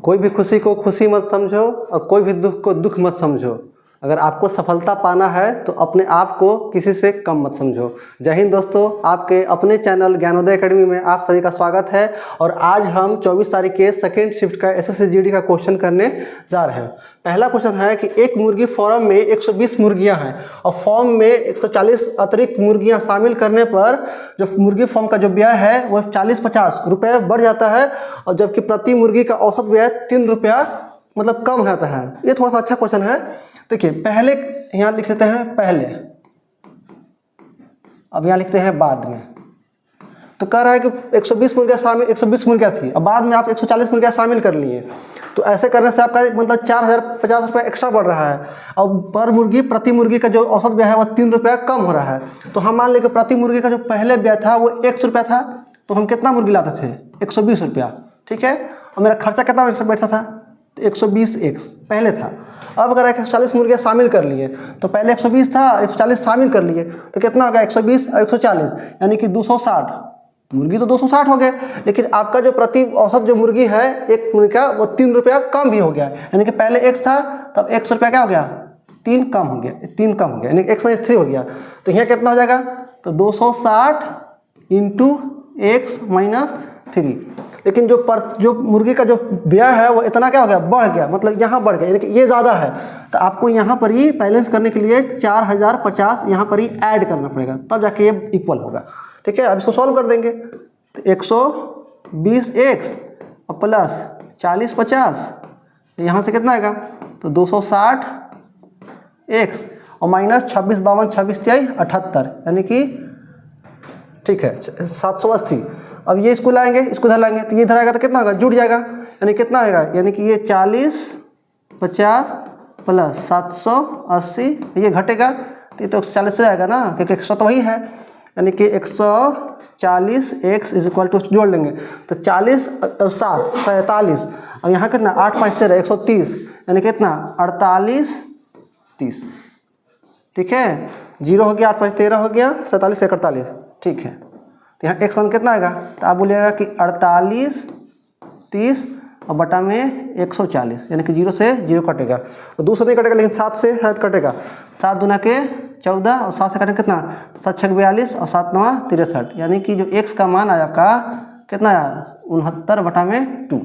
कोई भी खुशी को खुशी मत समझो और कोई भी दुख को दुख मत समझो। अगर आपको सफलता पाना है तो अपने आप को किसी से कम मत समझो। जय हिंद दोस्तों, आपके अपने चैनल ज्ञानोदय एकेडमी में आप सभी का स्वागत है। और आज हम 24 तारीख के सेकेंड शिफ्ट का एसएससी जीडी का क्वेश्चन करने जा रहे हैं। पहला क्वेश्चन है कि एक मुर्गी फार्म में 120 मुर्गियां हैं और फॉर्म में 140 अतिरिक्त मुर्गियां शामिल करने पर जो मुर्गी फार्म का जो व्यय है वह 40-50 रुपये बढ़ जाता है, और जबकि प्रति मुर्गी का औसत व्यय 3 रुपया मतलब कम रहता है। ये थोड़ा सा अच्छा क्वेश्चन है। देखिए, पहले यहाँ लिख लेते हैं पहले, अब यहाँ लिखते हैं बाद में। तो कह रहा है कि 120 मुर्गियाँ शामिल 120 मुर्गियाँ थी और बाद में आप 140 मुर्गियाँ शामिल कर लिए। तो ऐसे करने से आपका मतलब 4050 रुपये एक्स्ट्रा बढ़ रहा है, और पर मुर्गी प्रति मुर्गी का जो औसत व्यय है वह 3 रुपया कम हो रहा है। तो हम मान लें कि प्रति मुर्गी का जो पहले व्यय था वो 100 रुपया था, तो हम कितना मुर्गी लाते थे? 120 रुपया, ठीक है। और मेरा खर्चा कितना बैठता था? 120 एक्स पहले था। अब अगर 140 मुर्गियाँ शामिल कर लिए, तो पहले 120 था, 140 शामिल कर लिए, तो कितना हो गया? 120 और 140 यानी कि 260 मुर्गी, तो 260 हो गए। लेकिन आपका जो प्रति औसत जो मुर्गी है एक मुर्गी का, वो 3 रुपया कम भी हो गया। यानी कि पहले एक्स था, तब 100 रुपया क्या हो गया? 3 कम हो गया, 3 कम हो गया, यानी एक्स माइनस 3 हो गया। तो यहाँ कितना हो जाएगा? तो 260 इंटू एक्स माइनस 3। लेकिन जो मुर्गी का जो व्यय है वो इतना क्या हो गया? बढ़ गया, मतलब यहाँ बढ़ गया, यानी कि ये ज़्यादा है। तो आपको यहाँ पर ही बैलेंस करने के लिए 4050 यहाँ पर ही ऐड करना पड़ेगा, तब जाके ये इक्वल होगा, ठीक है। अब इसको सॉल्व कर देंगे। तो 120 एक्स और प्लस 4050, यहाँ से कितना आएगा? तो 260 एक्स और माइनस 26 52 26 23 78, यानी कि ठीक है 780। अब ये इसको लाएंगे, इसको इधर लाएंगे, तो ये इधर आएगा तो कितना होगा? जुड़ जाएगा, यानी कितना आएगा? यानी कि ये 4050 प्लस 780, ये घटेगा तो ये तो 140 हो जाएगा ना, क्योंकि 100 तो वही है। यानी कि 140 एक्स इज इक्वल टू, जोड़ लेंगे तो 40 और 7 47, और यहाँ कितना? 8 5 13 130, यानी कितना? 48 30, ठीक है। 0 हो गया, 8 5 13 हो गया, 47 41, ठीक है। तो यहाँ एक्स वन कितना आएगा? तो आप बोलिएगा कि 48 30 और बटा में 140, यानी कि 0 से 0 कटेगा। तो 2 से नहीं कटेगा, लेकिन 7 से शायद कटेगा। 7 दूना के 14 और 7 से कटेगा कितना? 7 6 42 और 7 9 63, यानी कि जो एक्स का मान आया आपका कितना आया? 69 बटा में 2।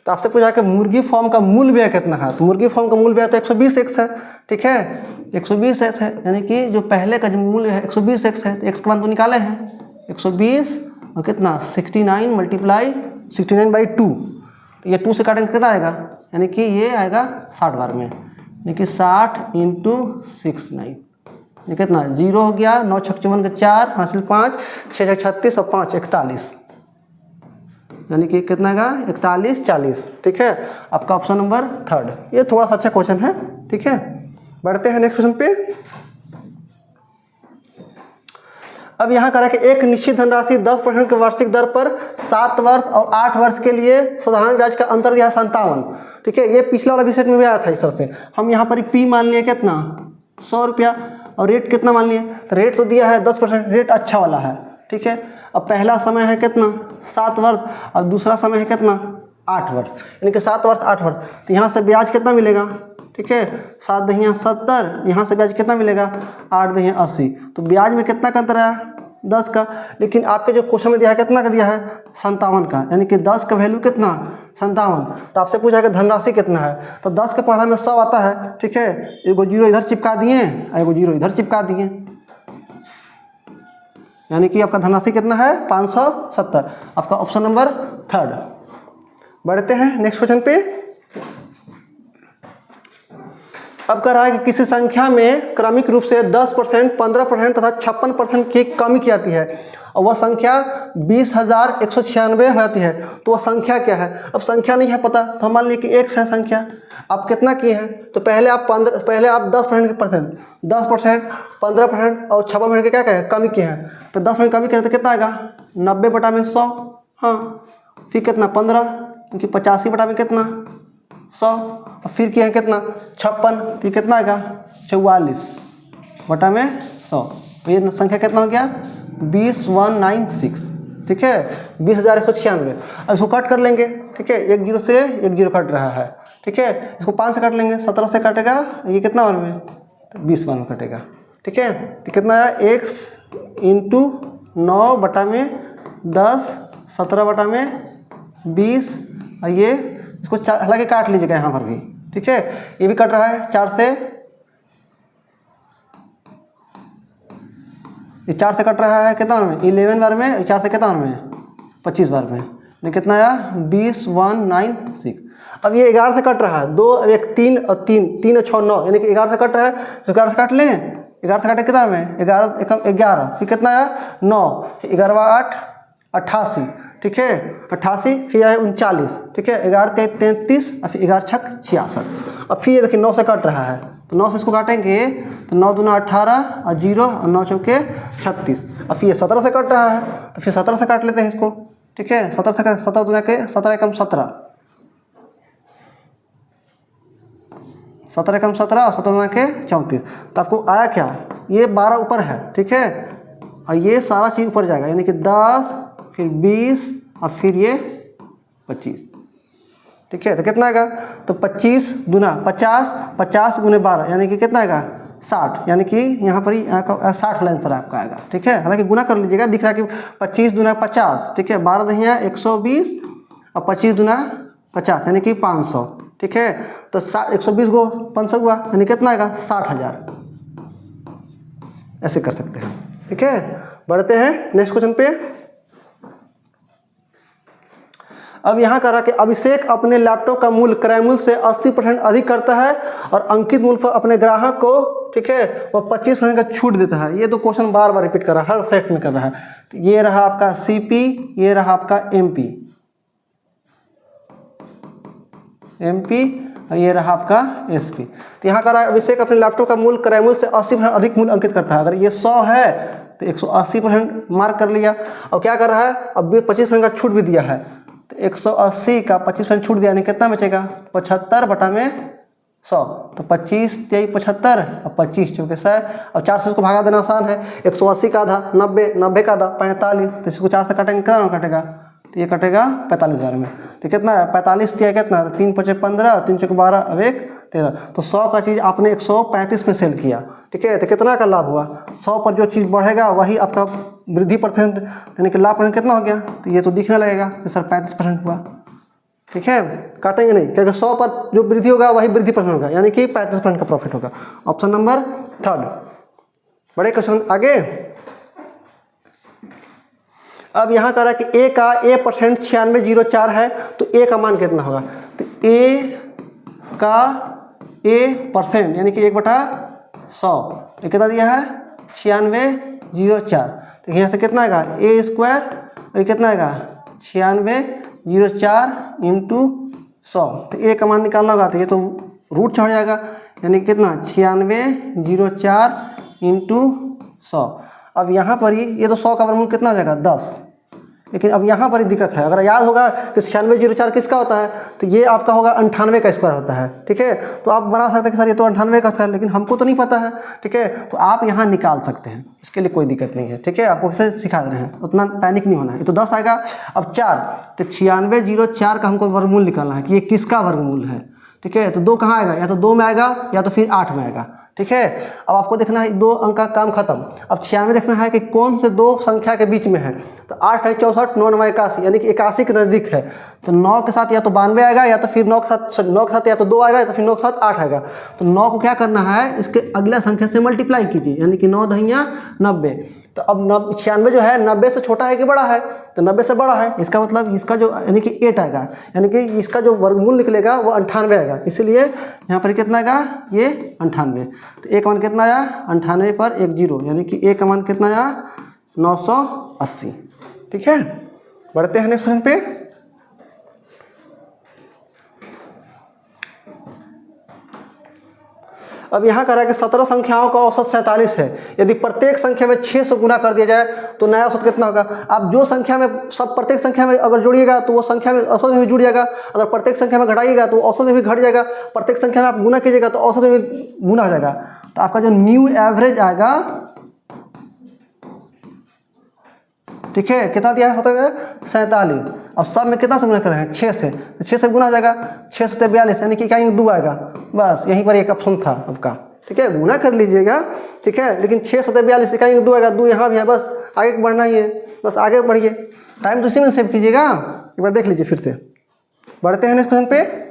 तो आपसे पूछा कि मुर्गी फार्म का मूल व्यय कितना है? तो मुर्गी फार्म का मूल व्यय तो 120 एक्स है, ठीक है। 120 एक्स है, यानी कि जो पहले का जो मूल्य है 120 एक्स है। तो एक्स का मान तो निकाले हैं 120 और कितना? 69 मल्टीप्लाई 69/2। तो ये 2 से काटेंगे कितना आएगा? यानी कि ये आएगा 60 बार में, यानी कि 60 इंटू 69, ये कितना? 0 हो गया, 9 6 54 4 हासिल 5 6 6 36 और 5 41, यानी कि कितना आएगा? 41 40, ठीक है। आपका ऑप्शन नंबर 3। ये थोड़ा सा अच्छा क्वेश्चन है, ठीक है। बढ़ते हैं नेक्स्ट क्वेश्चन पे। अब यहाँ करा कि एक निश्चित धनराशि 10% की वार्षिक दर पर 7 वर्ष और 8 वर्ष के लिए साधारण ब्याज का अंतर दिया है 57, ठीक है। ये पिछला वाला विषय में भी आया था इस तरह से। हम यहाँ पर पी मान लिए कितना? 100 रुपया, और रेट कितना मान लिए? तो रेट तो दिया है 10%, रेट अच्छा वाला है, ठीक है। अब पहला समय है कितना? 7 वर्ष, और दूसरा समय है कितना? 8 वर्ष, यानी कि 7 वर्ष 8 वर्ष। तो यहाँ से ब्याज कितना मिलेगा? ठीक है, 7 दहिया 70, यहाँ से ब्याज कितना मिलेगा? 8 दहिया 80। तो ब्याज में कितना का अंतर आया? 10 का। लेकिन आपके जो क्वेश्चन में दिया है कितना का दिया है? 57 का, यानी कि 10 का वैल्यू कितना? 57। तो आपसे पूछा कि धनराशि कितना है, तो 10 के पढ़ा में 100 आता है, ठीक है। एगो 0 इधर चिपका दिए, एगो 0 इधर चिपका दिए, यानी कि आपका धनराशि कितना है? 570। आपका ऑप्शन नंबर 3। बढ़ते हैं नेक्स्ट क्वेश्चन पे। अब कह रहा है कि किसी संख्या में क्रमिक रूप से 10%, 15% तथा 56% की कमी की जाती है, और वह संख्या 20,196 हो जाती है। तो वह संख्या क्या है? अब संख्या नहीं है पता, तो हम मान लीजिए कि x है संख्या। आप कितना किए हैं? तो पहले आप 10% 10%, 15% और 56% के क्या कहें? कमी किए हैं। तो 10% कमी करें तो कितना आएगा? 90 बटा में 100, हाँ। फिर कितना? 15, क्योंकि 85 बटा में कितना? 100, और फिर किया है कितना? 56, तो कितना आएगा? 44 बटा में 100। ये संख्या कितना हो गया? 20196, ठीक है, 20,196। अब इसको कट कर लेंगे, ठीक है, एक जीरो से एक जीरो कट रहा है, ठीक है। इसको 5 से काट लेंगे, 17 से काटेगा, ये कितना बार में, 20 बार में कटेगा, ठीक है। तो कितना है, x इंटू 9 बटा में 10, 17 बटा में 20, और ये इसको हालांकि काट लीजिएगा यहाँ पर भी, ठीक है। ये भी कट रहा है 4 से, ये 4 से कट रहा है कितना बार में, 11 बार में, 4 से कितना बार में, 25 बार में, ये कितना आया, 20, 1, 9, 6। अब ये 11 से कट रहा है, 2 1 3 और 3 और 6 9, यानी कि 11 से कट रहा है, तो 11 से काट लें, 11 से काटे कितना में, 11 एकम 11, फिर कितना आया 9, 11 8 88, ठीक है, 88, फिर आया 39, ठीक है, 11 33 और फिर 11 6 66। अब फिर ये देखिए 9 से कट रहा है, तो 9 से इसको काटेंगे तो 9 दूना 18 और 0 और 9 चौके 36। अब फिर ये 17 से कट रहा है, तो फिर 17 से काट लेते हैं इसको, ठीक है। 17 से 17 दूना के 17 एकम 17, 17 एकम 17 और 17 दूना के 34। तो आपको आया क्या, ये 12 ऊपर है, ठीक है, और ये सारा चीज़ ऊपर जाएगा, यानी कि 10 फिर 20 और फिर ये 25, ठीक है। तो कितना आएगा, तो 25 दूना 50, 50 गुने 12 यानी कि कितना आएगा 60, यानी कि यहाँ पर ही 60 वाला आंसर आपका आएगा, ठीक है। हालांकि गुना कर लीजिएगा, दिख रहा है कि 25 दूना 50, ठीक है, 12 दहिया 120 और 25 दूना 50 यानी कि 500, ठीक है। तो 120 को 500 हुआ, यानी कितना आएगा 60,000, ऐसे कर सकते हैं, ठीक है। बढ़ते हैं नेक्स्ट क्वेश्चन पे। अब यहाँ कह रहा कि अभिषेक अपने लैपटॉप का मूल्य क्रय मूल्य से 80% अधिक करता है और अंकित मूल्य पर अपने ग्राहक को, ठीक है, वह 25% का छूट देता है। ये तो क्वेश्चन बार बार रिपीट कर रहा है, हर सेट में कर रहा है। तो ये रहा आपका सीपी, ये रहा आपका एमपी, और ये रहा आपका एसपी। तो यहाँ कह रहा है अभिषेक अपने लैपटॉप का मूल्य क्रय मूल्य से 80% अधिक मूल्य अंकित करता है। अगर ये 100 है तो 180% मार्क कर लिया, और क्या कर रहा है, अब 25% का छूट भी दिया है, तो 180 का 25% छूट दिया, यानी कितना बचेगा 75 बटा में 100, तो 25 तेई 75 और 25 चौके 100। अब 4 से इसको भागा देना आसान है, 180 का आधा 90, 90 का आधा 45, तो इसको 4 से काटेंगे कितना कटेगा, तो ये कटेगा 45 बार में। तो कितना है 45 दिया कितना, 3 5 15, 3 चौके 12 अब 1 13। तो 100 का चीज़ आपने 135 में सेल किया, ठीक है। तो कितना का लाभ हुआ, 100 पर जो चीज़ बढ़ेगा वही आपका वृद्धि परसेंट, यानी कि लाभ परसेंट कितना हो गया, तो ये तो दिखने लगेगा कि सर 35% हुआ, ठीक है। काटेंगे नहीं, क्योंकि 100 पर जो वृद्धि होगा वही वृद्धि परसेंट होगा, यानी कि 35% का प्रॉफिट होगा। Option number 3। बड़े क्वेश्चन आगे। अब यहाँ कह रहा है कि ए का A% 9604 है, तो ए का मान कितना होगा, तो ए का A% यानी कि 1/100, ये कितना दिया है 9604। तो यहाँ से कितना आएगा A², और कितना आएगा 9604 इंटू 100। तो ए का मान निकालना होगा, तो ये तो रूट चढ़ जाएगा, यानी कितना 9604 इंटू 100। अब यहाँ पर ही ये तो 100 का वर्गमूल कितना हो जाएगा 10, लेकिन अब यहाँ पर ही दिक्कत है। अगर याद होगा कि 9604 किसका होता है, तो ये आपका होगा 98 का स्क्वायर होता है, ठीक है। तो आप बना सकते हैं कि सर ये तो 98 का स्क्वायर, लेकिन हमको तो नहीं पता है, ठीक है। तो आप यहाँ निकाल सकते हैं, इसके लिए कोई दिक्कत नहीं है, ठीक है। आपको इसे सिखा रहे हैं, उतना पैनिक नहीं होना है। ये तो 10 आएगा। अब 4, तो 9604 का हमको वर्गमूल निकालना है कि ये किसका वर्गमूल है, ठीक है। तो 2 कहाँ आएगा, या तो 2 में आएगा या तो फिर 8 में आएगा, ठीक है। अब आपको देखना है 2 अंक का काम खत्म। अब 96 देखना है कि कौन से 2 संख्या के बीच में है, तो 8 है 64, 9 9 81, यानी कि 81 के नज़दीक है। तो 9 के साथ या तो 92 आएगा, या तो फिर 9 के साथ या तो 2 आएगा, या तो फिर 9 के साथ 8 आएगा। तो 9 को क्या करना है, इसके अगला संख्या से मल्टीप्लाई कीजिए, यानी कि 9 दहिया 90। तो अब 96 जो है 90 से छोटा है कि बड़ा है, तो 90 से बड़ा है, इसका मतलब इसका जो यानी कि 8 आएगा, यानी कि इसका जो वर्गमूल निकलेगा वो 98 आएगा। इसीलिए यहाँ पर कितना आएगा, ये 98। तो ए का मान कितना आया 98 पर 1 0, यानी कि ए का मान कितना आया 980, ठीक है। बढ़ते हैं नेक्स्ट क्वेश्चन पे। अब यहाँ कह रहा है कि 17 संख्याओं का औसत 47 है। यदि प्रत्येक संख्या में 6 से गुना कर दिया जाए तो नया औसत कितना होगा। आप जो संख्या में प्रत्येक संख्या में अगर जोड़िएगा तो वो संख्या में औसत में भी जुड़ जाएगा, अगर प्रत्येक संख्या में घटाइएगा तो औसत में भी घट जाएगा, प्रत्येक संख्या में आप गुना कीजिएगा तो औसत में भी गुना हो जाएगा। तो आपका जो न्यू एवरेज आएगा, ठीक है, कितना दिया है 47। अब सब में कितना से गुना कर रहे हैं 6 से, तो 6 से गुना हो जाएगा, 6 से 42 यानी कि क्या 2 आएगा। बस यहीं पर एक ऑप्शन था आपका, ठीक है, गुना कर लीजिएगा, ठीक है, लेकिन 6 से 42 क्या 2 आएगा, 2 यहाँ भी है, बस आगे बढ़ना ही है, बस आगे बढ़िए, टाइम तो इसी में सेव कीजिएगा। एक बार देख लीजिए फिर से, बढ़ते हैं नेक्स्ट क्वेश्चन पे।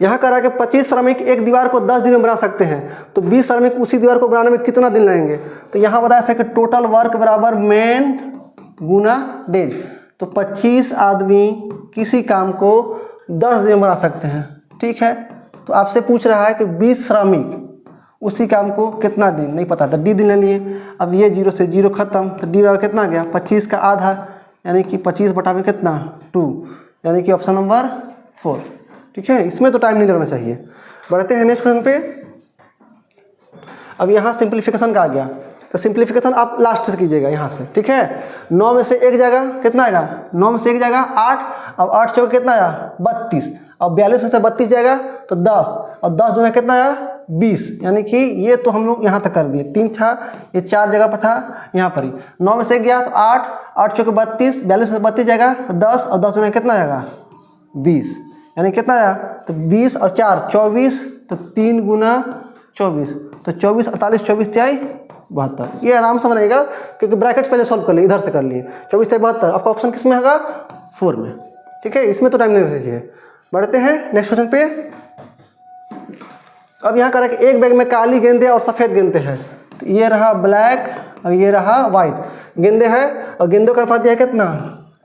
यहाँ कह रहा है कि 25 श्रमिक एक दीवार को 10 दिन में बना सकते हैं, तो 20 श्रमिक उसी दीवार को बनाने में कितना दिन लगेंगे। तो यहाँ बताया था कि टोटल वर्क बराबर मैन गुना डेज, तो 25 आदमी किसी काम को 10 दिन में बना सकते हैं, ठीक है। तो आपसे पूछ रहा है कि 20 श्रमिक उसी काम को कितना दिन, नहीं पता था, डी दिन ले लिए। अब ये 0 से 0 खत्म, तो डी बराबर कितना गया 25 का आधा, यानी कि 25 बटा में कितना 2, यानी कि ऑप्शन नंबर 4, ठीक है। इसमें तो टाइम नहीं लगना चाहिए। बढ़ते हैं नेक्स्ट क्वेश्चन पे। अब यहाँ सिंप्लीफिकेशन का आ गया, तो सिंप्लीफिकेशन आप लास्ट से कीजिएगा यहाँ से, ठीक है। 9 में से 1 जाएगा कितना आएगा, 9 में से 1 जाएगा 8, अब 8 चौके कितना आया 32, अब 42 में से 32 जाएगा तो 10, और 10 दूना कितना आया 20, यानी कि ये तो हम लोग यहाँ तक कर दिए, 3 था, ये 4 जगह पर था, यहाँ पर ही 9 में से 1 गया तो 8, 8 चौके 32, 42 में से 32 जाएगा तो 10, और 10 दूना कितना जाएगा 20, यानी कितना आया, तो 20 और 4 24, तो 3 गुना 24, तो 24 48 24 त्याई 72। ये आराम से बनेगा क्योंकि ब्रैकेट्स पहले सॉल्व कर लिए, इधर से कर लिए, 24 त्याई 72, आपका ऑप्शन किस में होगा 4 में, ठीक है। इसमें तो टाइम नहीं रखिए। बढ़ते हैं नेक्स्ट क्वेश्चन पे। अब यहाँ कह रहा है कि एक बैग में काली गेंदे और सफ़ेद गेंदे हैं, तो ये रहा ब्लैक और ये रहा वाइट गेंदे है, और गेंदों का अनुपात दिया है कितना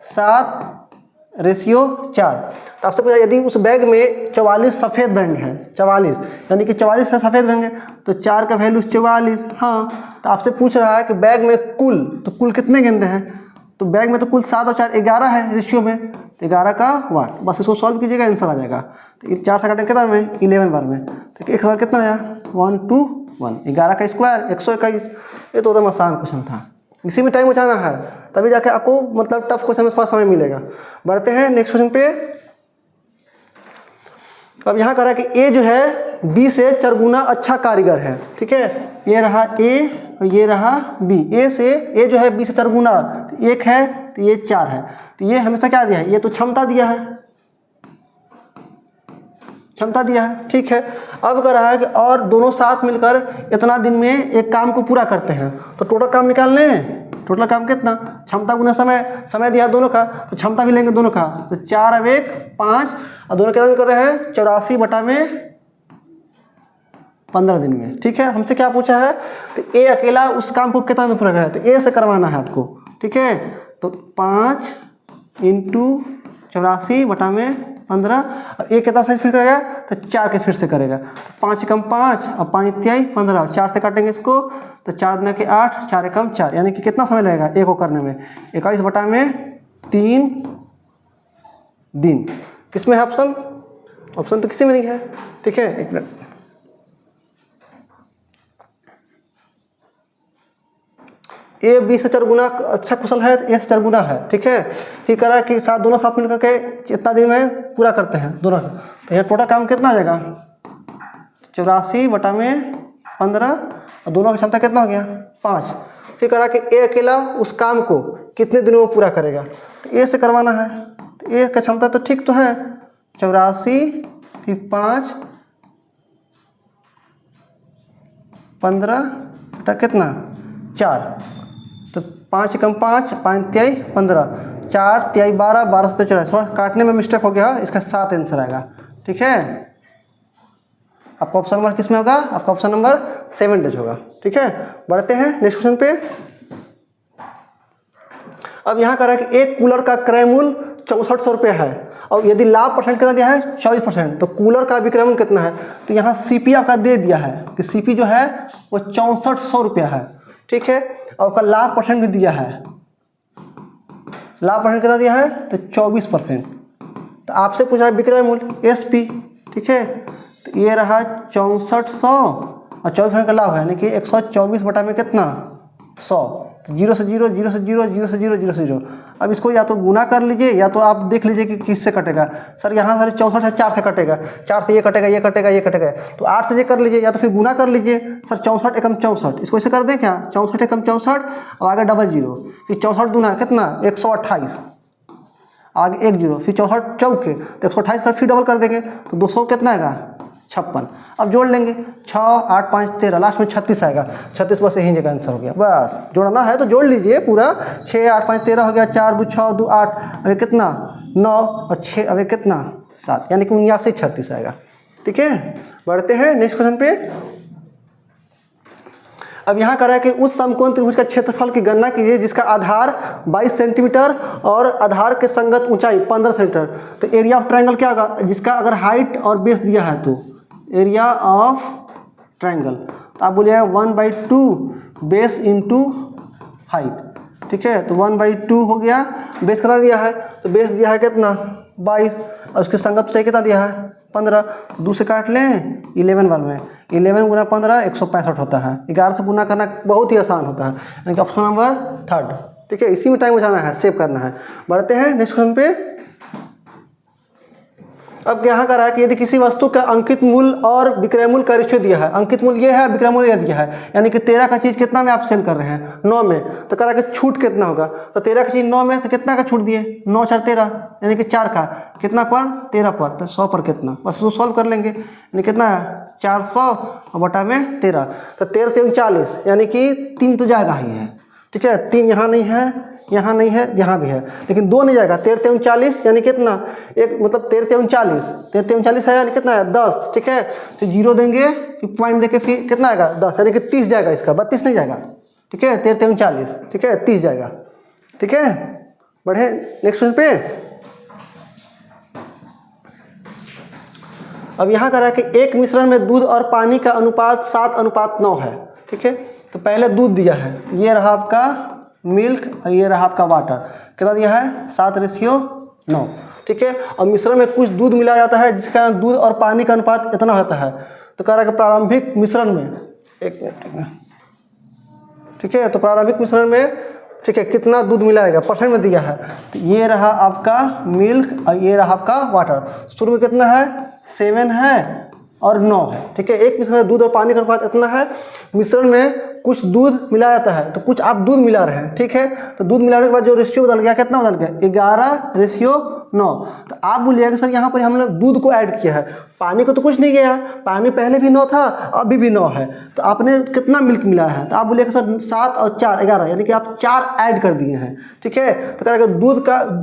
7:4। तो आपसे पूछा यदि उस बैग में 44 सफ़ेद बैंग है, 44 यानी कि 44 है सफ़ेद बैंग है, तो 4 का वैल्यू 44। हाँ, तो आपसे पूछ रहा है कि बैग में कुल, तो कुल कितने गेंदे हैं, तो बैग में तो कुल 7 और 4 11 है रेशियो में, तो 11 का 8, बस इसको सॉल्व कीजिएगा आंसर आ जाएगा। तो 4 से काटेंगे कितना में 11 बार में, तो एक बार कितना आया 1 2 1, 11 का स्क्वायर 121। ये तो एकदम आसान क्वेश्चन था, इसी में टाइम बचाना है, तभी जाके आपको मतलब टफ क्वेश्चन में थोड़ा समय मिलेगा। बढ़ते हैं नेक्स्ट क्वेश्चन पे। अब यहाँ कह रहा है कि ए जो है बी से 4 गुना अच्छा कारीगर है, ठीक है। ये रहा ए और ये रहा बी, ए से ए जो है बी से 4 गुना, तो 1 है तो ये 4 है, तो ये हमेशा क्या दिया है, ये तो क्षमता दिया है, क्षमता दिया है, ठीक है। अब कह रहा है कि और दोनों साथ मिलकर इतना दिन में एक काम को पूरा करते हैं, तो टोटल काम निकालने हैं, टोटल काम कितना, क्षमता गुना समय, समय दिया दोनों का, तो क्षमता भी लेंगे दोनों का, तो 4 और 1 5, और दोनों कितना कर रहे हैं 84 बटा में 15 दिन में, ठीक है। हमसे क्या पूछा है, तो ए अकेला उस काम को कितना में पूरा करेगा, तो ए से करवाना है आपको, ठीक है। तो 5 × 84 बटा में 15, और एक कितना से फिर करेगा, तो 4 के फिर से करेगा, 5 कम 5 और 5 त्याई 15, 4 से काटेंगे इसको, तो 4 दूना के 8, 4 कम 4, यानी कि कितना समय लगेगा एक को करने में 21 बटा में 3 दिन। किस में है ऑप्शन, ऑप्शन तो किसी में नहीं है, ठीक है। एक मिनट, ए बी से 4 गुना अच्छा कुशल है, ए से 4 गुना है, ठीक है। फिर कह रहा है कि साथ दोनों साथ मिलकर के इतना दिन में पूरा करते हैं दोनों, तो यहाँ टोटल काम कितना आ जाएगा 84 बटा में 15, और दोनों की क्षमता कितना हो गया 5। फिर कह रहा है कि ए अकेला उस काम को कितने दिनों में पूरा करेगा, तो ए से करवाना है, तो ए का क्षमता तो ठीक तो है 84 फिर 5 15 बटा कितना 4, तो 5 कम 5 5 त्याई 15, 4 त्याई 12 12 से 24, थोड़ा काटने में मिस्टेक हो गया, इसका 7 आंसर आएगा, ठीक है। आपका ऑप्शन नंबर किस में होगा, आपका ऑप्शन नंबर 7 डेज होगा, ठीक है। बढ़ते हैं नेक्स्ट क्वेश्चन पे। अब यहाँ कह रहा है कि एक कूलर का क्रय मूल्य 6400 रुपये है, और यदि लाभ परसेंट कितना दिया है 24%, तो कूलर का विक्रय मूल्य कितना है, तो यहाँ सीपी आपका दे दिया है कि सीपी जो है वो 6400 रुपया है, ठीक है। और उसका लाभ परसेंट भी दिया है, लाभ परसेंट कितना दिया है, तो 24%। तो आपसे पूछा है विक्रय मूल्य एसपी, ठीक है। तो ये रहा 6400 और 24% का लाभ है, यानी कि 124 बटा में कितना 100, तो 0 से 0 0 से 0 0 से 0 0 से 0। अब इसको या तो गुना कर लीजिए या तो आप देख लीजिए कि किससे कटेगा। सर यहाँ सर 64 है 4 से कटेगा, 4 से ये कटेगा ये कटेगा ये कटेगा, तो 8 से ये कर लीजिए या तो फिर गुना कर लीजिए। सर 64 एकम 64, इसको ऐसे कर दें क्या 64 एकम 64 और आगे डबल 0, फिर 64 दूना कितना 128, आगे 1 जीरो, फिर चौहट चौके, तो 128 का फिर डबल कर देंगे तो 200 कितना आएगा 56। अब जोड़ लेंगे 6 8 5 13, लास्ट में 36 आएगा। 36 बस यही जगह आंसर हो गया। बस जोड़ना है तो जोड़ लीजिए पूरा। 6 8 5 13 हो गया, 4 2 6 2 8, अभी कितना 9 और 6 अभी कितना 7, यानी कि 79 36 आएगा। ठीक है, बढ़ते हैं नेक्स्ट क्वेश्चन पे। अब यहाँ कह रहा है कि उस समकोण त्रिभुज का क्षेत्रफल की गणना कीजिए जिसका आधार 22 सेंटीमीटर और आधार के संगत ऊंचाई 15 सेंटीमीटर। तो एरिया ऑफ ट्रायंगल क्या होगा, जिसका अगर हाइट और बेस दिया है तो एरिया ऑफ ट्रायंगल, तो आप बोलिए 1/2 बेस इंटू हाइट। ठीक है, तो 1/2 हो गया। बेस कितना दिया है, तो बेस दिया है कितना 22 और उसकी संगत ऊंचाई कितना दिया है 15। 2 से काट लें 11 वाले में, 11 गुना 15 165 होता है। 11 से गुना करना बहुत ही आसान होता है, यानी कि ऑप्शन नंबर 3। ठीक है, इसी में टाइम बचाना है, सेव करना है। बढ़ते हैं नेक्स्ट क्वेश्चन पे। अब यहाँ कह रहा है कि यदि किसी वस्तु का अंकित मूल्य और विक्रय मूल्य का रेशियो दिया है, अंकित मूल्य ये है, विक्रय मूल्य ये दिया है, यानी कि 13 का चीज़ कितना में आप सेल कर रहे हैं 9 में, तो कह रहा है कि छूट कितना होगा। तो 13 का चीज़ 9 में, तो कितना का छूट दिए 9 4 13, यानी कि 4 का कितना पर 13 पर, तो 100 पर कितना, बस उसको सॉल्व कर लेंगे, यानी कितना है 400 और बटा में 13, तो 13 3 40, यानी कि 3 तो जाएगा ही है। ठीक है, 3 यहाँ नहीं है, यहाँ नहीं है, यहाँ भी है, लेकिन 2 नहीं जाएगा। 13 3 40 यानी कितना, एक मतलब 13 3 40, 13 3 40 है यानी कितना है 10। ठीक है, तो जीरो देंगे फिर पॉइंट देके फिर कितना आएगा 10, यानी कि 30 जाएगा, इसका 32 नहीं जाएगा। ठीक है, 13 3 40, ठीक है 30 जाएगा। ठीक है, बढ़े नेक्स्ट क्वेश्चन पे। अब यहाँ कह रहा है कि एक मिश्रण में दूध और पानी का अनुपात 7:9 है। ठीक है, तो पहले दूध दिया है, ये रहा आपका मिल्क और ये रहा आपका वाटर, कितना दिया है 7:9। ठीक है, और मिश्रण में कुछ दूध मिलाया जाता है जिसके कारण दूध और पानी का अनुपात इतना होता है। तो कह रहा है कि प्रारंभिक मिश्रण में, एक मिनट, ठीक है, तो प्रारंभिक मिश्रण में ठीक है कितना दूध मिलाएगा, परसेंट में दिया है। तो ये रहा आपका मिल्क और ये रहा आपका वाटर। शुरू में कितना है 7 है और 9 है। ठीक है, एक मिश्रण में दूध और पानी का अनुपात इतना है। मिश्रण में कुछ दूध मिलाया जाता है, तो कुछ आप दूध मिला रहे हैं। ठीक है, तो दूध मिलाने के बाद जो रेशियो बदल गया, कितना बदल गया 11:9। तो आप बोलिएगा सर यहाँ पर हमने दूध को ऐड किया है, पानी को तो कुछ नहीं किया, पानी पहले भी 9 था अभी भी 9 है, तो आपने कितना मिल्क मिलाया है, तो आप बोलिएगा सर 7 और 4 11, यानी कि आप 4 ऐड कर दिए हैं। ठीक है, तो कह रहा है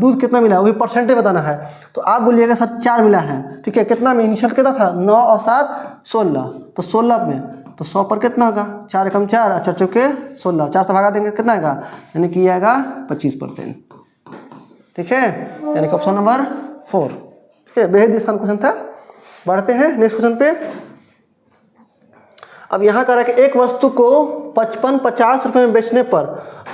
दूध कितना मिला है वही परसेंटेज बताना है, तो आप बोलिएगा सर 4 मिला है। ठीक है, कितना में इनिशियल कितना था 9 और 7 16, तो 16 में तो 100 पर कितना होगा 4 एकम 4 4 चौके 16, 4 से भगा देंगे कितना आएगा, यानी कि आएगा 25%। ठीक है, यानी कि ऑप्शन नंबर 4। ठीक है, बेहद आसान क्वेश्चन था। बढ़ते हैं नेक्स्ट क्वेश्चन पे। अब यहाँ कह रहा है कि एक वस्तु को 55-50 रुपये में बेचने पर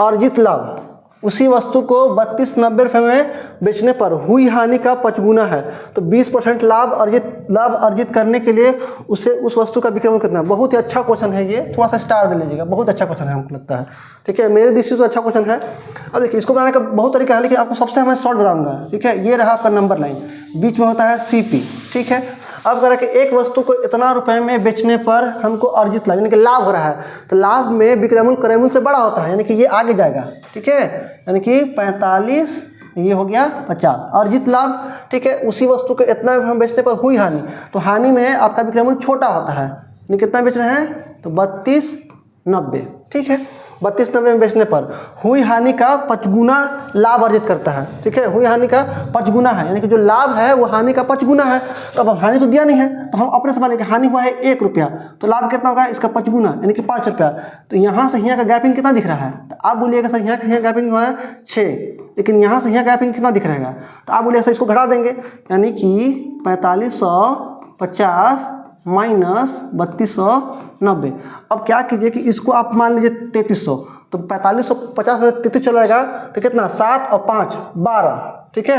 अर्जित लाभ उसी वस्तु को 32-90 रुपये में बेचने पर हुई हानि का 5 गुना है। तो 20% लाभ अर्जित करने के लिए उसे उस वस्तु का विक्रय मूल्य कितना है। बहुत ही अच्छा क्वेश्चन है ये, थोड़ा सा स्टार दे लीजिएगा, बहुत अच्छा क्वेश्चन है हमको लगता है। ठीक है, मेरे दृष्टि से अच्छा क्वेश्चन है। अब देखिए इसको बनाने का बहुत तरीका है, लेकिन आपको सबसे मैं शॉर्ट बताऊंगा। ठीक है, ये रहा आपका नंबर लाइन, बीच में होता है CP। ठीक है, अब कह रहा है कि एक वस्तु को इतना रुपए में बेचने पर हमको अर्जित लाभ यानी कि लाभ हो रहा है, तो लाभ में विक्रय मूल्य क्रय मूल्य से बड़ा होता है, यानी कि ये आगे जाएगा। ठीक है, यानी कि 45, ये हो गया 50 अर्जित लाभ। ठीक है, उसी वस्तु को इतना हम बेचने पर हुई हानि, तो हानि में आपका विक्रय मूल्य छोटा होता है, यानी कितना बेच रहे हैं तो 32.90। ठीक है, 32.90 में बेचने पर हुई हानि का 5 गुना लाभ अर्जित करता है। ठीक है, हुई हानि का 5 गुना है, यानी कि जो लाभ है वो हानि का 5 गुना है। तो अब हानि तो दिया नहीं है, तो हम अपने से मानेंगे हानि हुआ है 1 रुपया, तो लाभ कितना होगा इसका 5 गुना, यानी कि 5 रुपया। तो यहाँ से यहाँ का गैपिंग कितना दिख रहा है, तो आप बोलिएगा सर यहाँ का यहाँ गैपिंग हुआ है 6, लेकिन यहाँ से यहाँ गैपिंग कितना दिख रहेगा, तो आप बोलिएगा सर इसको घटा देंगे, यानी कि 4550 माइनस 3290। अब क्या कीजिए कि इसको आप मान लीजिए 3300, तो 4550 में 33 चला जाएगा, तो कितना 7 और 5 12। ठीक है,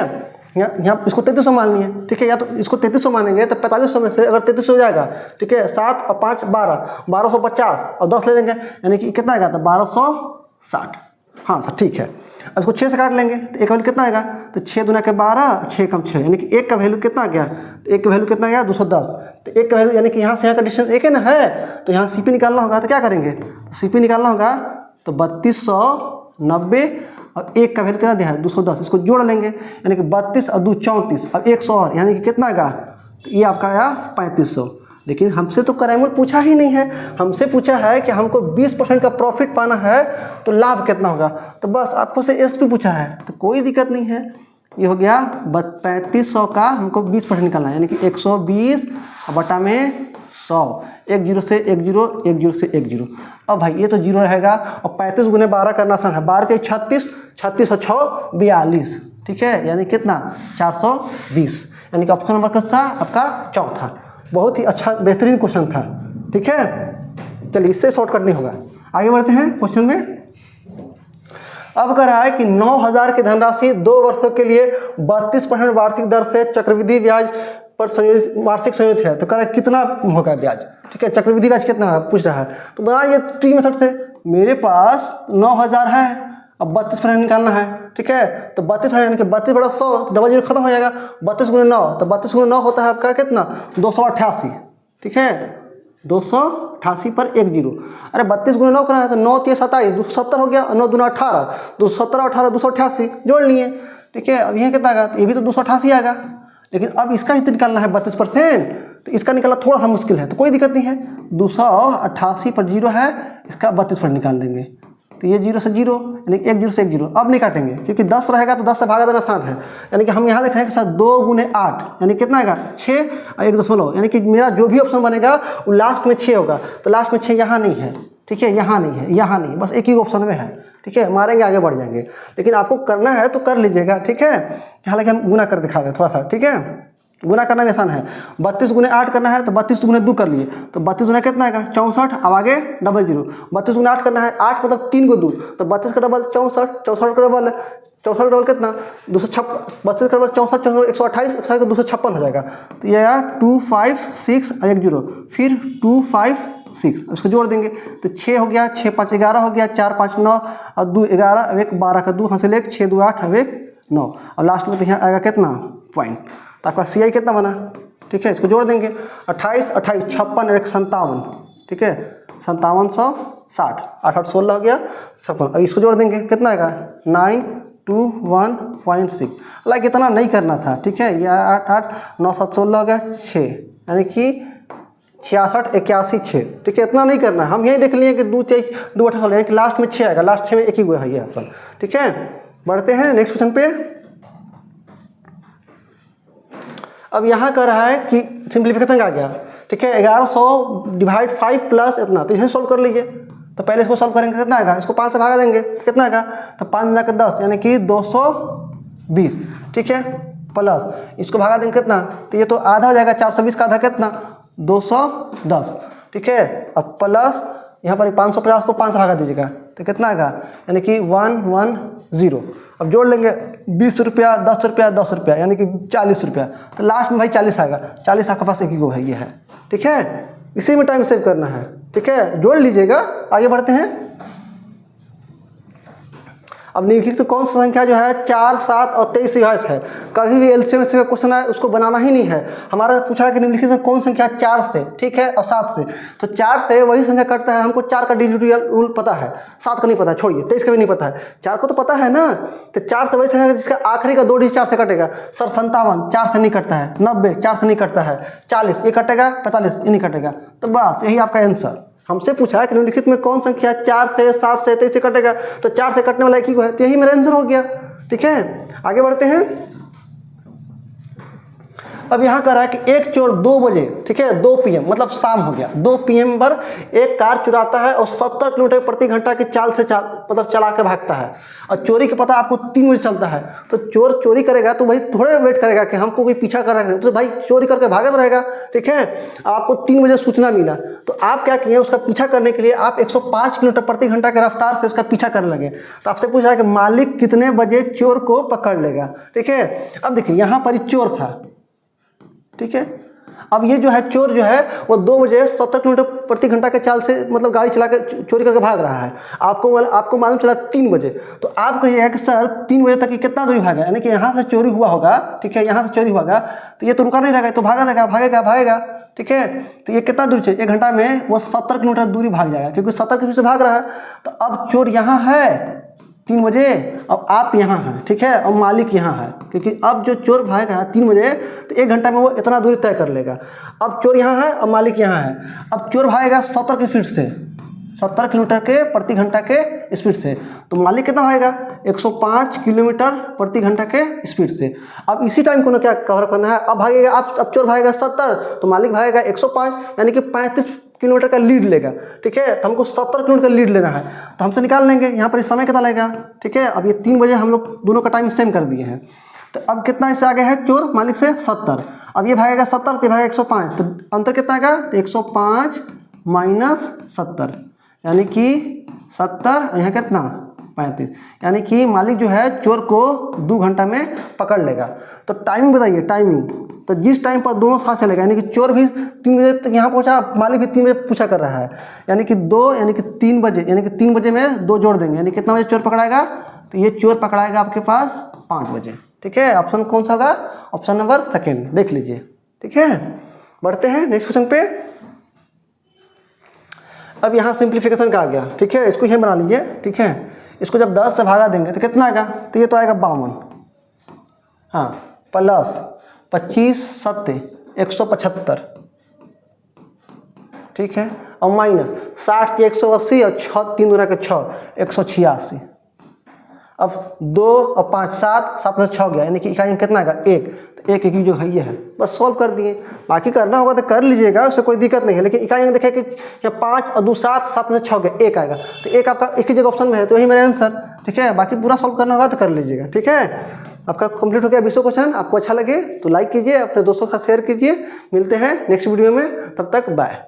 यहाँ इसको 3300 मान लिए। ठीक है, या तो इसको 3300 मानेंगे तो 4500 में से अगर 3300 हो जाएगा, ठीक है 7 और 5 12, 1250 और 10 ले लेंगे, यानी कि कितना आएगा तो 1260। हाँ सर ठीक है, अब इसको 6 से काट लेंगे तो एक वैल्यू कितना आएगा, तो 6 दूना के 12, 6 कम 6, यानी कि 1 का वैल्यू कितना आ गया, तो 1 का वैल्यू कितना गया 210। तो 1 का वैल्यू यानी कि यहाँ से यहाँ का डिस्टेंस 1 है ना, है तो यहाँ CP निकालना होगा, तो क्या करेंगे CP निकालना होगा, तो 3290 अब एक का वैल्यू कितना दिया है 210, इसको जोड़ लेंगे यानी कि 32 और 2 34, अब 100 और यानी कि कितना का, तो ये आपका आया 3500। लेकिन हमसे तो कराईमल पूछा ही नहीं है, हमसे पूछा है कि हमको 20% का प्रॉफिट पाना है तो लाभ कितना होगा, तो बस आपको से एस पी पूछा है तो कोई दिक्कत नहीं है। ये हो गया 3500 का हमको 20% निकालना है यानी कि 120 बटा में 100, 1 0 से 1 0, 1 0 से 1 0। अब भाई ये तो जीरो रहेगा और 35 गुने 12 करना आसान है, 12 के 36, 36 और 6 42, ठीक है, यानी कितना 420, यानी कि ऑप्शन नंबर कौन सा आपका चौथा। बहुत ही अच्छा बेहतरीन क्वेश्चन था, ठीक है। चलिए इससे शॉर्टकट नहीं होगा, आगे बढ़ते हैं क्वेश्चन में। अब कह रहा है कि 9000 की धनराशि 2 वर्षों के लिए 32% वार्षिक दर से चक्रवृद्धि ब्याज पर संयोजित वार्षिक संयोजित है, तो कह रहा है कितना होगा ब्याज, ठीक है, चक्रवृद्धि ब्याज कितना है पूछ रहा है। तो बनाइए ट्री मेथड से, मेरे पास 9000 है, अब 32% निकालना है, ठीक है, तो 32% यानी कि 32 बड़ा 100, तो डबल जीरो खत्म हो जाएगा, 32 गुने 9, तो 32 गुने 9 होता है आपका कितना 288, ठीक है, 288 पर 1 0। अरे 32 गुने 9 करना है तो 9 3 27, 270 हो गया, 9 दूना 18, 270 18 288 जोड़ लिए, ठीक है। अब ये कितना आएगा, ये भी तो 288 आएगा, लेकिन अब इसका ही तो निकालना है 32%, तो इसका निकालना थोड़ा सा मुश्किल है, तो कोई दिक्कत नहीं है, 288 पर 0 है, इसका 32% निकाल देंगे, तो ये 0 से 0 यानी 1 0 से 1 0। अब नहीं काटेंगे क्योंकि 10 रहेगा तो 10 से भागा देना आसान है, यानी कि हम यहाँ देख रहे हैं कि सर 2 गुने 8 यानी कितना आएगा 6 और 1 दशमलव, यानी कि मेरा जो भी ऑप्शन बनेगा वो लास्ट में 6 होगा, तो लास्ट में 6 यहाँ नहीं है, ठीक है, यहाँ नहीं है, यहाँ नहीं, बस एक ही ऑप्शन में है, ठीक है, मारेंगे आगे बढ़ जाएंगे, लेकिन आपको करना है तो कर लीजिएगा, ठीक है। हालांकि हम गुना कर दिखा दें थोड़ा सा, ठीक है, गुना करना भी आसान है, 32 गुने 8 करना है तो 32 गुने 2 कर लिए, तो 32 गुना कितना आएगा 64, अब आगे डबल जीरो, 32 गुने 8 करना है, 8 मतलब 3 को 2, तो 32 का डबल 64, 64 का डबल 64 का डबल कितना 256, 32 का डबल 64, 64 128, 128 का 256 हो जाएगा, तो ये आया 256 और 1 0, फिर 256, इसको जोड़ देंगे तो 6 हो गया, 6 5 11 हो गया, 4 5 9 और 2 11, अब 1 12 का 2 हासिल 1, 6 2 8 अब 1 9, और लास्ट में तो यहाँ आएगा कितना पॉइंट, तो आपका सी आई कितना बना, ठीक है, इसको जोड़ देंगे 28 28 56 1 57, ठीक है, 5760, 8 8 16 हो गया 56, अब इसको जोड़ देंगे कितना आएगा 921.6, लाइक इतना नहीं करना था, ठीक है, यह 8 8 9 7 16 हो गया 6, यानी कि 66 81 6, ठीक है, इतना नहीं करना है, हम यही देख लिए कि 2 6 2 8 16 यानी कि लास्ट में 6 आएगा, लास्ट 6 में एक ही गो है ये अपन, ठीक है। बढ़ते हैं नेक्स्ट क्वेश्चन पे। अब यहाँ कर रहा है कि सिंप्लीफिकेशन आ गया, ठीक है, 1100 डिवाइड 5 प्लस इतना, तो इसे सोल्व कर लीजिए, तो पहले इसको सोल्व करेंगे कितना आएगा, इसको 5 से भागा देंगे कितना आएगा, तो 5 जा के 10 यानी कि 220, ठीक है, प्लस इसको भागा देंगे कितना, तो ये तो आधा हो जाएगा, 420 का आधा कितना 210, ठीक है, अब प्लस यहाँ पर 550 को 5 से भागा दीजिएगा तो कितना आएगा, यानी कि 110, अब जोड़ लेंगे 20 रुपया 10 रुपया 10 रुपया यानी कि 40 रुपया, तो लास्ट में भाई 40 आएगा, 40 आपके पास एक ही गो है, ये है, ठीक है, इसी में टाइम सेव करना है, ठीक है, जोड़ लीजिएगा। आगे बढ़ते हैं। अब निम्नलिखित कौन सा संख्या जो है 4 7 और 23 विभाज्य है, कभी भी एलसीएम का क्वेश्चन है उसको बनाना ही नहीं है, हमारा पूछा है कि निम्नलिखित में कौन संख्या 4 से, ठीक है, और 7 से, तो 4 से वही संख्या कटता है, हमको 4 का डिजिटल रूल पता है, 7 का नहीं पता है, छोड़िए 23 का भी नहीं पता है, 4 को तो पता है ना, तो 4 से वही संख्या जिसका आखिरी का 2 डिजिट 4 से कटेगा, सर 57 4 से नहीं कटता है, 90 4 से नहीं कटता है, 40 ये कटेगा, 45 ये नहीं कटेगा, तो बस यही आपका आंसर। हमसे पूछा है कि निम्नलिखित में कौन संख्या 4 से 7 से 23 से कटेगा, तो 4 से कटने वाला एक ही को है, तो यही मेरा आंसर हो गया, ठीक है। आगे बढ़ते हैं। अब यहाँ कह रहा है कि एक चोर 2 बजे, ठीक है, 2 PM मतलब शाम हो गया, 2 PM पर एक कार चुराता है और 70 किलोमीटर प्रति घंटा की चाल से मतलब चला के भागता है, और चोरी का पता आपको 3 बजे चलता है, तो चोर चोरी करेगा तो भाई थोड़े वेट करेगा कि हमको कोई पीछा कर रहा है, तो भाई चोरी करके भागत रहेगा, ठीक है। आपको 3 बजे सूचना मिला, तो आप क्या किए, उसका पीछा करने के लिए आप 105 किलोमीटर प्रति घंटा के रफ्तार से उसका पीछा करने लगे, तो आपसे पूछा है कि मालिक कितने बजे चोर को पकड़ लेगा, ठीक है। अब देखिए यहाँ पर चोर था, ठीक है, अब ये जो है चोर जो है वो 2 बजे 70 किलोमीटर प्रति घंटा के चाल से मतलब गाड़ी चला के चोरी करके भाग रहा है, आपको मालूम चला 3 बजे, तो आप कहिएगा कि सर 3 बजे तक कितना दूरी भागा, यानी कि यहाँ से चोरी हुआ होगा, ठीक है, यहाँ से चोरी हुआ तो ये तो रुका नहीं रहेगा, तो भागेगा, ठीक है, तो ये कितना दूरी चाहिए, 1 घंटा में वो 70 किलोमीटर दूरी भाग जाएगा, क्योंकि 70 किलोमीटर से भाग रहा है, तो अब चोर यहाँ है, 3 बजे, अब आप यहाँ हैं, ठीक है, और मालिक यहाँ है, क्योंकि अब जो चोर भागेगा 3 बजे तो 1 घंटा में वो इतना दूरी तय कर लेगा। अब चोर यहाँ है और मालिक यहाँ है। अब चोर भागेगा 70 की स्पीड से, 70 किलोमीटर के प्रति घंटा के स्पीड से, तो मालिक कितना भागेगा 105 किलोमीटर प्रति घंटा के स्पीड से। अब इसी टाइम को ना क्या कवर करना है, अब भागेगा अब चोर भागेगा 70 तो मालिक भागेगा 105, यानी कि 35 किलोमीटर का लीड लेगा, ठीक है। तो हमको 70 किलोमीटर का लीड लेना है, तो हमसे निकाल लेंगे यहाँ पर समय कितना लगेगा, ठीक है। अब ये 3 बजे हम लोग दोनों का टाइम सेम कर दिए हैं, तो अब कितना इससे आगे है चोर मालिक से 70। अब ये भागेगा 70 तो ये भागेगा 105, तो अंतर कितना आएगा, तो 105 माइनस 70 यानी कि 70, यहाँ कितना 35, यानी कि मालिक जो है चोर को 2 घंटा में पकड़ लेगा। तो टाइमिंग बताइए, टाइमिंग तो जिस टाइम पर दोनों साथ चलेगा, यानी कि चोर भी 3 बजे तक यहाँ पहुँचा, मालिक भी 3 बजे पूछा कर रहा है, यानी कि 2 यानी कि 3 बजे, यानी कि 3 बजे में 2 जोड़ देंगे, यानी कितना बजे चोर पकड़ाएगा, तो ये चोर पकड़ाएगा आपके पास 5 बजे, ठीक है। ऑप्शन कौन सा होगा, ऑप्शन नंबर 2 देख लीजिए, ठीक है। बढ़ते हैं नेक्स्ट क्वेश्चन पे। अब यहाँ सिंप्लीफिकेशन का आ गया, ठीक है, इसको यह बना लीजिए, ठीक है। इसको जब 10 से भागा देंगे तो कितना आएगा, तो ये तो आएगा 52, हाँ, प्लस 25 7 175, ठीक है, और माइनस 60 की 180 और 6 3 दूना के 6 186। अब 2 और 5 7 में 6 गया, यानी कि इकाई में कितना आएगा 1, तो 1 की जो है ये है, बस सॉल्व कर दिए। बाकी करना होगा तो कर लीजिएगा, उससे कोई दिक्कत नहीं है, लेकिन इकाई में देखें कि यहाँ 5 और 2 7 7 में 6 गया, 1 आएगा, तो 1 आपका एक ही जगह ऑप्शन में है, तो वही मेरा आंसर, ठीक है। बाकी पूरा सॉल्व करना होगा तो कर लीजिएगा, ठीक है। आपका कंप्लीट हो गया 20 क्वेश्चन। आपको अच्छा लगे तो लाइक कीजिए, अपने दोस्तों के साथ शेयर कीजिए। मिलते हैं नेक्स्ट वीडियो में, तब तक बाय।